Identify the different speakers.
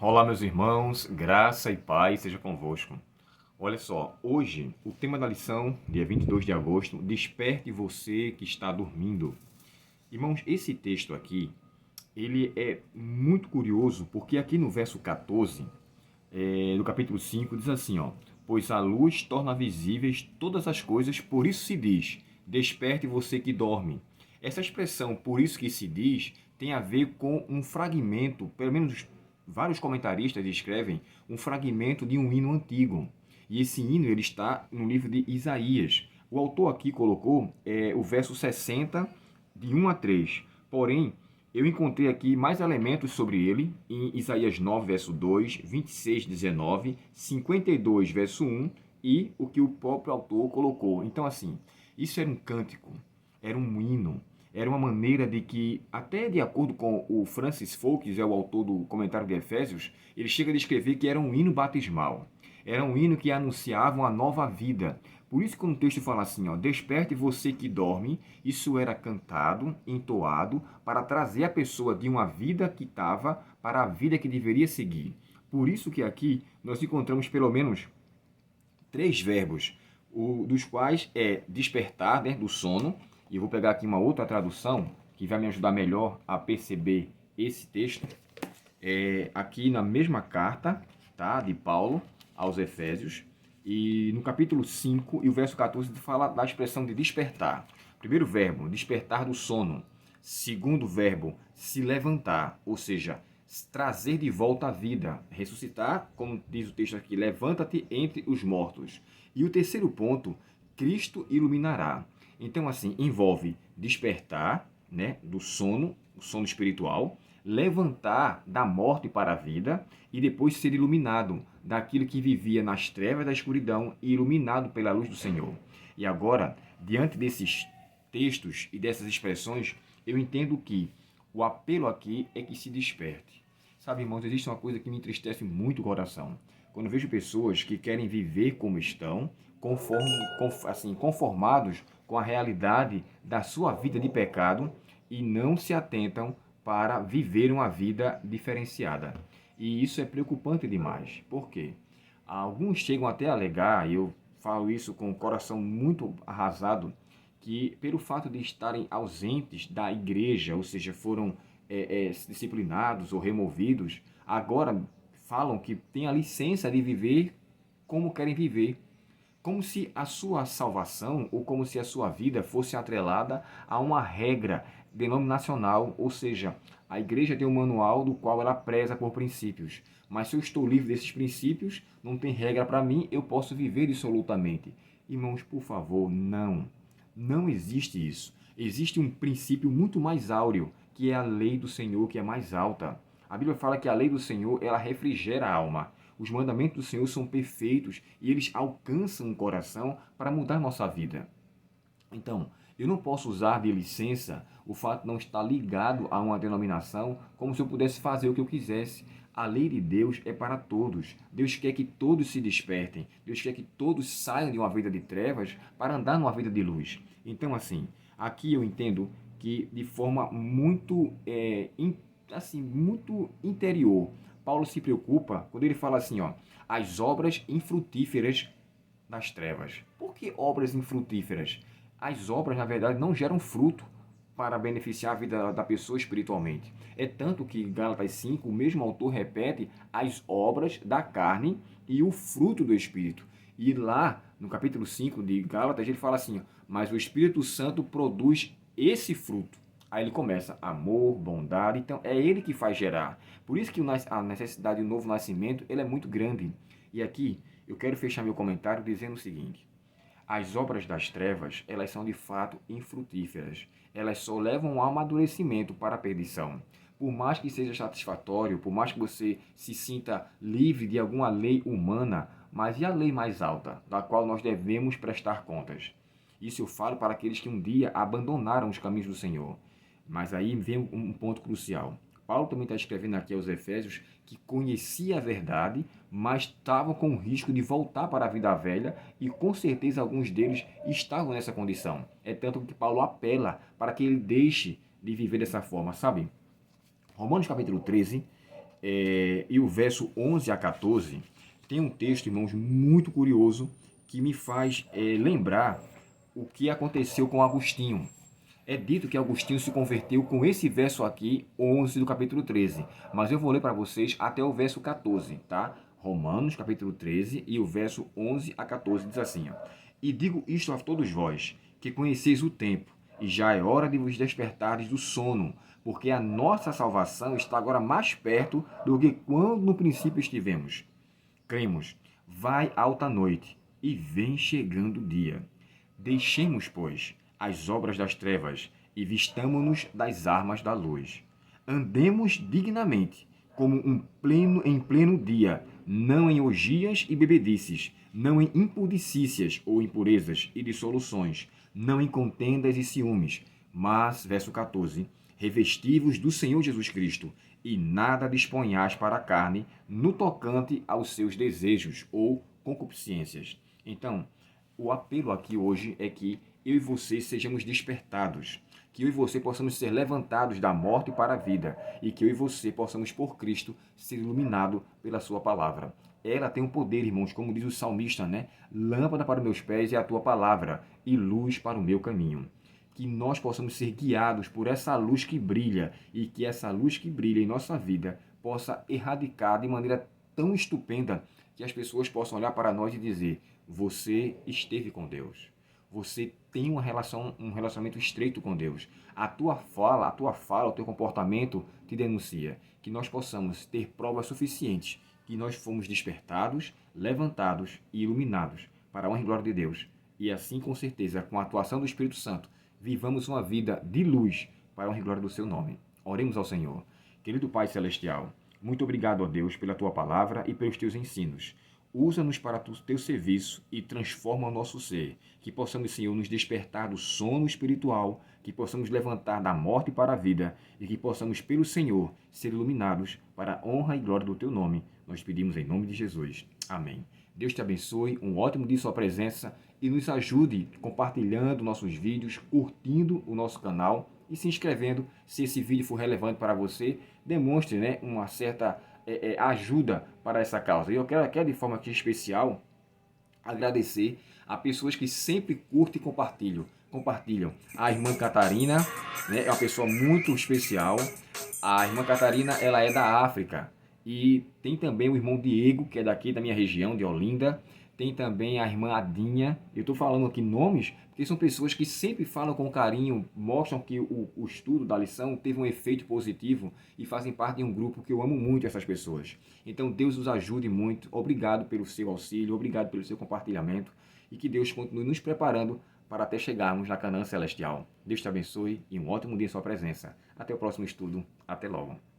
Speaker 1: Olá, meus irmãos, graça e paz seja convosco. Olha só, hoje o tema da lição, dia 22 de agosto, desperte você que está dormindo. Irmãos, esse texto aqui, ele é muito curioso, porque aqui no verso 14, do capítulo 5, diz assim, ó: pois a luz torna visíveis todas as coisas, por isso se diz, desperte você que dorme. Essa expressão, por isso que se diz, tem a ver com um fragmento, pelo menos vários comentaristas escrevem, um fragmento de um hino antigo. E esse hino ele está no livro de Isaías. O autor aqui colocou o verso 60, de 1 a 3. Porém, eu encontrei aqui mais elementos sobre ele em Isaías 9, verso 2, 26, 19, 52, verso 1 e o que o próprio autor colocou. Então, assim, isso era um cântico, era um hino, era uma maneira de que, até de acordo com o Francis Folkes, é o autor do comentário de Efésios, ele chega a descrever que era um hino batismal. Era um hino que anunciava uma nova vida. Por isso que o texto fala assim, ó: desperte você que dorme. Isso era cantado, entoado, para trazer a pessoa de uma vida que estava para a vida que deveria seguir. Por isso que aqui nós encontramos pelo menos três verbos, dos quais é despertar, né, do sono. E eu vou pegar aqui uma outra tradução que vai me ajudar melhor a perceber esse texto. Aqui na mesma carta, tá, de Paulo aos Efésios, e no capítulo 5 e o verso 14 fala da expressão de despertar. Primeiro verbo, despertar do sono. Segundo verbo, se levantar, ou seja, trazer de volta a vida, ressuscitar, como diz o texto aqui, levanta-te entre os mortos. E o terceiro ponto, Cristo iluminará. Então, assim, envolve despertar, né, do sono, o sono espiritual, levantar da morte para a vida e depois ser iluminado daquilo que vivia nas trevas da escuridão e iluminado pela luz do Senhor. E agora, diante desses textos e dessas expressões, eu entendo que o apelo aqui é que se desperte. Sabe, irmãos, existe uma coisa que me entristece muito o coração. Quando eu vejo pessoas que querem viver como estão, conformados com a realidade da sua vida de pecado e não se atentam para viver uma vida diferenciada. E isso é preocupante demais. Por quê? Alguns chegam até a alegar, e eu falo isso com o coração muito arrasado, que pelo fato de estarem ausentes da igreja, ou seja, foram disciplinados ou removidos, agora falam que têm a licença de viver como querem viver, como se a sua salvação ou como se a sua vida fosse atrelada a uma regra denominacional, ou seja, a igreja tem um manual do qual ela preza por princípios. Mas se eu estou livre desses princípios, não tem regra para mim, eu posso viver dissolutamente. Irmãos, por favor, não. Não existe isso. Existe um princípio muito mais áureo, que é a lei do Senhor, que é mais alta. A Bíblia fala que a lei do Senhor, ela refrigera a alma. Os mandamentos do Senhor são perfeitos e eles alcançam o coração para mudar nossa vida. Então, eu não posso usar de licença o fato de não estar ligado a uma denominação como se eu pudesse fazer o que eu quisesse. A lei de Deus é para todos. Deus quer que todos se despertem. Deus quer que todos saiam de uma vida de trevas para andar numa vida de luz. Então, assim, aqui eu entendo que de forma muito, muito interior, Paulo se preocupa quando ele fala assim, ó: as obras infrutíferas das trevas. Por que obras infrutíferas? As obras, na verdade, não geram fruto para beneficiar a vida da pessoa espiritualmente. É tanto que Gálatas 5, o mesmo autor repete as obras da carne e o fruto do Espírito. E lá, no capítulo 5 de Gálatas, ele fala assim: mas o Espírito Santo produz esse fruto. Aí ele começa: amor, bondade. Então, é ele que faz gerar. Por isso que a necessidade do novo nascimento ele é muito grande. E aqui, eu quero fechar meu comentário dizendo o seguinte: as obras das trevas, elas são de fato infrutíferas. Elas só levam ao amadurecimento para a perdição. Por mais que seja satisfatório, por mais que você se sinta livre de alguma lei humana, mas e a lei mais alta, da qual nós devemos prestar contas? Isso eu falo para aqueles que um dia abandonaram os caminhos do Senhor. Mas aí vem um ponto crucial. Paulo também está escrevendo aqui aos Efésios que conhecia a verdade, mas estavam com o risco de voltar para a vida velha e com certeza alguns deles estavam nessa condição. É tanto que Paulo apela para que ele deixe de viver dessa forma, sabe? Romanos capítulo 13, e o verso 11 a 14, tem um texto, irmãos, muito curioso, que me faz lembrar o que aconteceu com Agostinho. É dito que Agostinho se converteu com esse verso aqui, 11 do capítulo 13. Mas eu vou ler para vocês até o verso 14, tá? Romanos, capítulo 13, e o verso 11 a 14 diz assim, ó. E digo isto a todos vós, que conheceis o tempo, e já é hora de vos despertares do sono, porque a nossa salvação está agora mais perto do que quando no princípio estivemos. Cremos, vai alta noite, e vem chegando o dia. Deixemos, pois, as obras das trevas, e vistamo-nos das armas da luz. Andemos dignamente, como em pleno dia, não em orgias e bebedices, não em impudicícias ou impurezas e dissoluções, não em contendas e ciúmes, mas, verso 14, revesti-vos do Senhor Jesus Cristo, e nada disponhais para a carne no tocante aos seus desejos ou concupiscências. Então, o apelo aqui hoje é que eu e você sejamos despertados, que eu e você possamos ser levantados da morte para a vida e que eu e você possamos, por Cristo, ser iluminados pela sua palavra. Ela tem um poder, irmãos, como diz o salmista, né? Lâmpada para os meus pés é a tua palavra e luz para o meu caminho. Que nós possamos ser guiados por essa luz que brilha e que essa luz que brilha em nossa vida possa erradicar de maneira tão estupenda que as pessoas possam olhar para nós e dizer: você esteve com Deus. Você tem um relacionamento estreito com Deus. A tua fala, o teu comportamento te denuncia. Que nós possamos ter provas suficientes que nós fomos despertados, levantados e iluminados para a honra e glória de Deus. E assim, com certeza, com a atuação do Espírito Santo, vivamos uma vida de luz para a honra e glória do seu nome. Oremos ao Senhor. Querido Pai Celestial, muito obrigado, ó Deus, pela tua palavra e pelos teus ensinos. Usa-nos para o teu serviço e transforma o nosso ser. Que possamos, Senhor, nos despertar do sono espiritual, que possamos levantar da morte para a vida e que possamos, pelo Senhor, ser iluminados para a honra e glória do teu nome. Nós pedimos em nome de Jesus. Amém. Deus te abençoe, um ótimo dia em sua presença e nos ajude compartilhando nossos vídeos, curtindo o nosso canal e se inscrevendo se esse vídeo for relevante para você. Demonstre, né, uma certa ajuda para essa causa. E eu quero aqui, de forma aqui especial, agradecer a pessoas que sempre curtem e compartilham. A irmã Catarina, né, é uma pessoa muito especial. A irmã Catarina, ela é da África. E tem também o irmão Diego, que é daqui da minha região, de Olinda. Tem também a irmã Adinha. Eu estou falando aqui nomes porque são pessoas que sempre falam com carinho, mostram que o estudo da lição teve um efeito positivo e fazem parte de um grupo que eu amo muito essas pessoas. Então Deus os ajude muito. Obrigado pelo seu auxílio, obrigado pelo seu compartilhamento e que Deus continue nos preparando para até chegarmos na Canaã Celestial. Deus te abençoe e um ótimo dia em sua presença. Até o próximo estudo. Até logo.